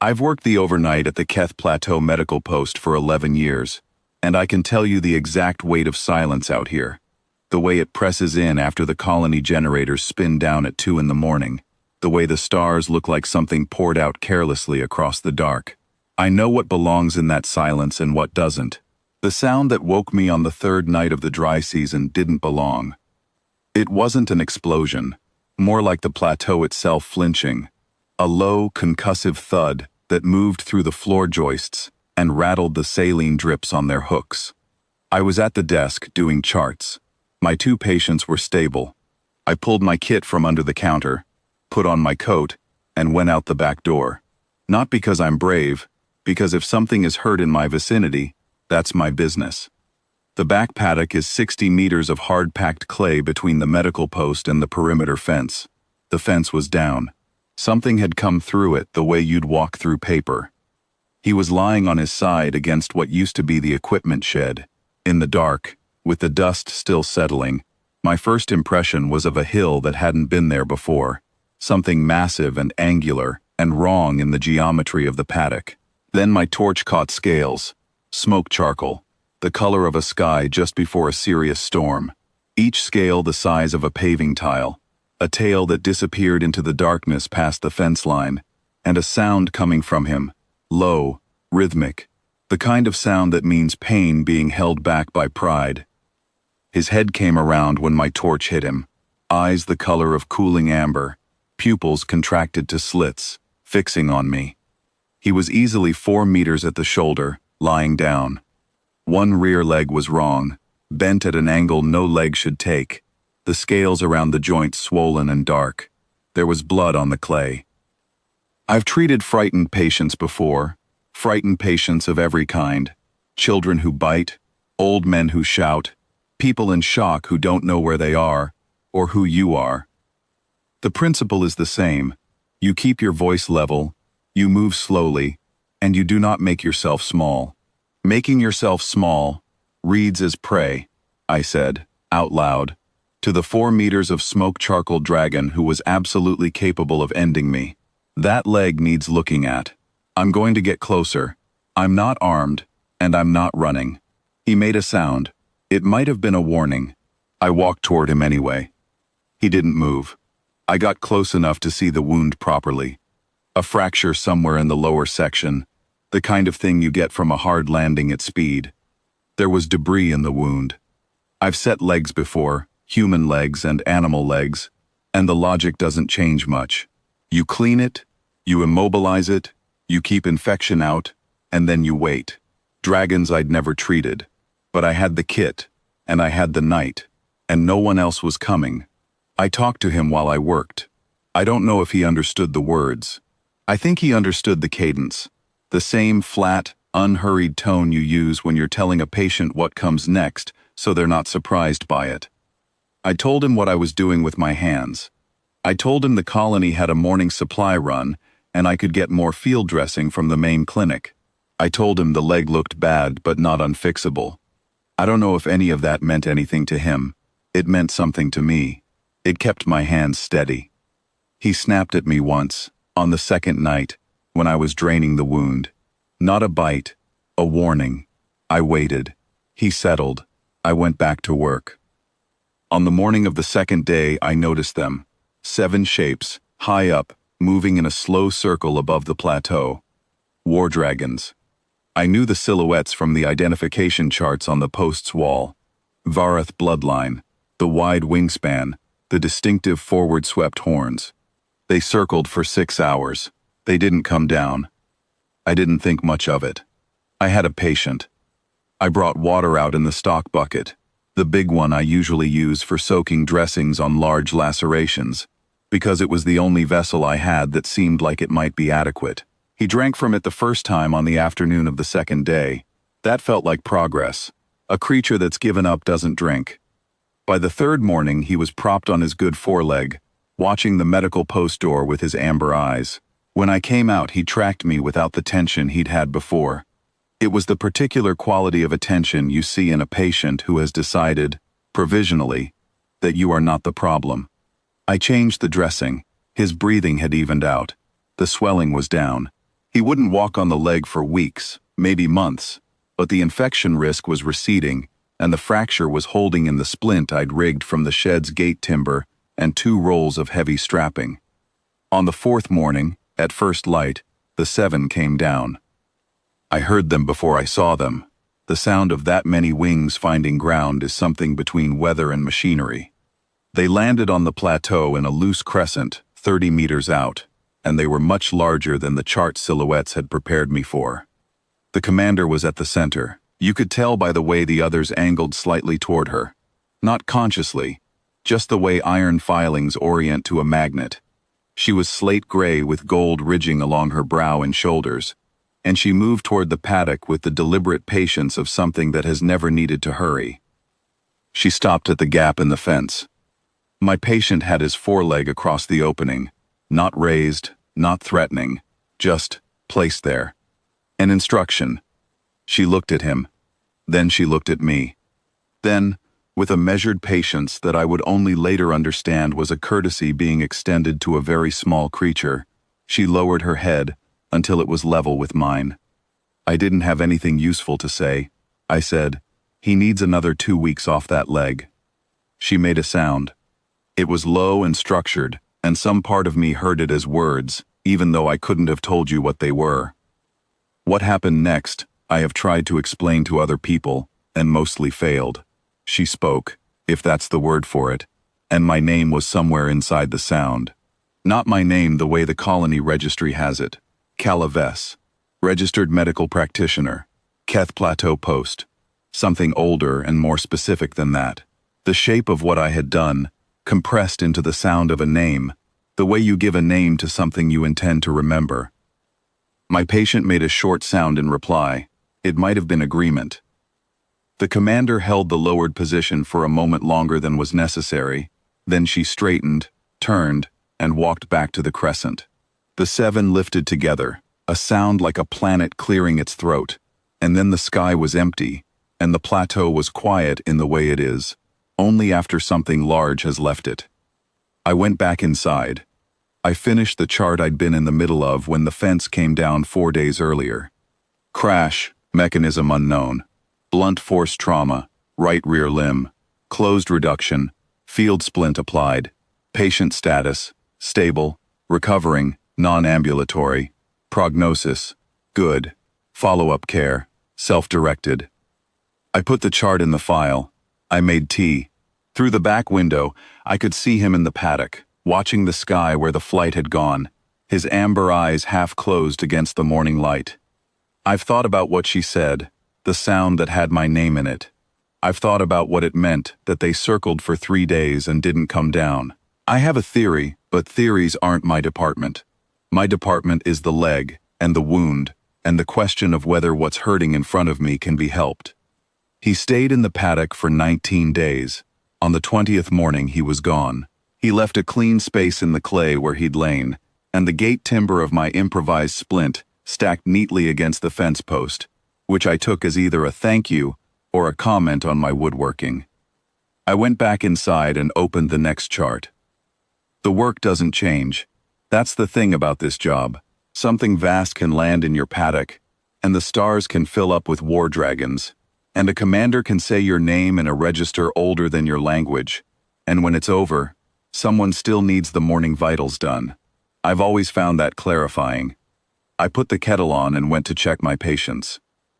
I've worked the overnight at the Keth Plateau Medical Post for 11 years, and I can tell you the exact weight of silence out here. The way it presses in after the colony generators spin down at 2 in the morning. The way the stars look like something poured out carelessly across the dark. I know what belongs in that silence and what doesn't. The sound that woke me on the third night of the dry season didn't belong. It wasn't an explosion, more like the plateau itself flinching. A low, concussive thud that moved through the floor joists and rattled the saline drips on their hooks. I was at the desk doing charts. My 2 patients were stable. I pulled my kit from under the counter, put on my coat, and went out the back door. Not because I'm brave, because if something is hurt in my vicinity, that's my business. The back paddock is 60 meters of hard-packed clay between the medical post and the perimeter fence. The fence was down. Something had come through it the way you'd walk through paper. He was lying on his side against what used to be the equipment shed. In the dark, with the dust still settling, my first impression was of a hill that hadn't been there before. Something massive and angular and wrong in the geometry of the paddock. Then my torch caught scales, smoke charcoal, the color of a sky just before a serious storm. Each scale the size of a paving tile, a tail that disappeared into the darkness past the fence line, and a sound coming from him, low, rhythmic, the kind of sound that means pain being held back by pride. His head came around when my torch hit him, eyes the color of cooling amber, pupils contracted to slits, fixing on me. He was easily 4 meters at the shoulder, lying down. One rear leg was wrong, bent at an angle no leg should take, the scales around the joint swollen and dark. There was blood on the clay. I've treated frightened patients before, frightened patients of every kind, children who bite, old men who shout, people in shock who don't know where they are, or who you are. The principle is the same. You keep your voice level, you move slowly, and you do not make yourself small. Making yourself small reads as prey, I said, out loud, to the 4 meters of smoke charcoal dragon who was absolutely capable of ending me. That leg needs looking at. I'm going to get closer. I'm not armed, and I'm not running. He made a sound. It might have been a warning. I walked toward him anyway. He didn't move. I got close enough to see the wound properly. A fracture somewhere in the lower section, the kind of thing you get from a hard landing at speed. There was debris in the wound. I've set legs before, human legs and animal legs, and the logic doesn't change much. You clean it, you immobilize it, you keep infection out, and then you wait. Dragons I'd never treated, but I had the kit, and I had the night, and no one else was coming. I talked to him while I worked. I don't know if he understood the words. I think he understood the cadence, the same flat, unhurried tone you use when you're telling a patient what comes next so they're not surprised by it. I told him what I was doing with my hands. I told him the colony had a morning supply run and I could get more field dressing from the main clinic. I told him the leg looked bad but not unfixable. I don't know if any of that meant anything to him. It meant something to me. It kept my hands steady. He snapped at me once, on the second night, when I was draining the wound. Not a bite, a warning. I waited. He settled. I went back to work. On the morning of the second day, I noticed them. 7 shapes, high up, moving in a slow circle above the plateau. War dragons. I knew the silhouettes from the identification charts on the post's wall. Varath bloodline, the wide wingspan, the distinctive forward-swept horns. They circled for 6 hours. They didn't come down. I didn't think much of it. I had a patient. I brought water out in the stock bucket, the big one I usually use for soaking dressings on large lacerations, because it was the only vessel I had that seemed like it might be adequate. He drank from it the first time on the afternoon of the second day. That felt like progress. A creature that's given up doesn't drink. By the third morning, he was propped on his good foreleg, watching the medical post door with his amber eyes. When I came out, he tracked me without the tension he'd had before. It was the particular quality of attention you see in a patient who has decided, provisionally, that you are not the problem. I changed the dressing. His breathing had evened out. The swelling was down. He wouldn't walk on the leg for weeks, maybe months, but the infection risk was receding, and the fracture was holding in the splint I'd rigged from the shed's gate timber and 2 rolls of heavy strapping. On the 4th morning, at first light, the 7 came down. I heard them before I saw them. The sound of that many wings finding ground is something between weather and machinery. They landed on the plateau in a loose crescent, 30 meters out, and they were much larger than the chart silhouettes had prepared me for. The commander was at the center. You could tell by the way the others angled slightly toward her. Not consciously, just the way iron filings orient to a magnet. She was slate gray with gold ridging along her brow and shoulders, and she moved toward the paddock with the deliberate patience of something that has never needed to hurry. She stopped at the gap in the fence. My patient had his foreleg across the opening, not raised, not threatening, just placed there. An instruction. She looked at him. Then she looked at me. Then, with a measured patience that I would only later understand was a courtesy being extended to a very small creature, she lowered her head until it was level with mine. I didn't have anything useful to say. I said, "He needs another 2 weeks off that leg." She made a sound. It was low and structured, and some part of me heard it as words, even though I couldn't have told you what they were. What happened next, I have tried to explain to other people, and mostly failed. She spoke, if that's the word for it, and my name was somewhere inside the sound. Not my name the way the colony registry has it. Calaves, registered medical practitioner, Keth Plateau Post. Something older and more specific than that. The shape of what I had done, compressed into the sound of a name, the way you give a name to something you intend to remember. My patient made a short sound in reply. It might have been agreement. The commander held the lowered position for a moment longer than was necessary. Then she straightened, turned, and walked back to the crescent. The 7 lifted together, a sound like a planet clearing its throat, and then the sky was empty, and the plateau was quiet in the way it is, only after something large has left it. I went back inside. I finished the chart I'd been in the middle of when the fence came down 4 days earlier. Crash, mechanism unknown. Blunt force trauma, right rear limb, closed reduction, field splint applied, patient status, stable, recovering, non-ambulatory, prognosis, good, follow-up care, self-directed. I put the chart in the file. I made tea. Through the back window, I could see him in the paddock, watching the sky where the flight had gone, his amber eyes half closed against the morning light. I've thought about what she said, the sound that had my name in it. I've thought about what it meant that they circled for 3 days and didn't come down. I have a theory, but theories aren't my department. My department is the leg, and the wound, and the question of whether what's hurting in front of me can be helped. He stayed in the paddock for 19 days. On the 20th morning he was gone. He left a clean space in the clay where he'd lain, and the gate timber of my improvised splint stacked neatly against the fence post, which I took as either a thank you or a comment on my woodworking. I went back inside and opened the next chart. The work doesn't change. That's the thing about this job. Something vast can land in your paddock, and the stars can fill up with war dragons, and a commander can say your name in a register older than your language, and when it's over, someone still needs the morning vitals done. I've always found that clarifying. I put the kettle on and went to check my patients.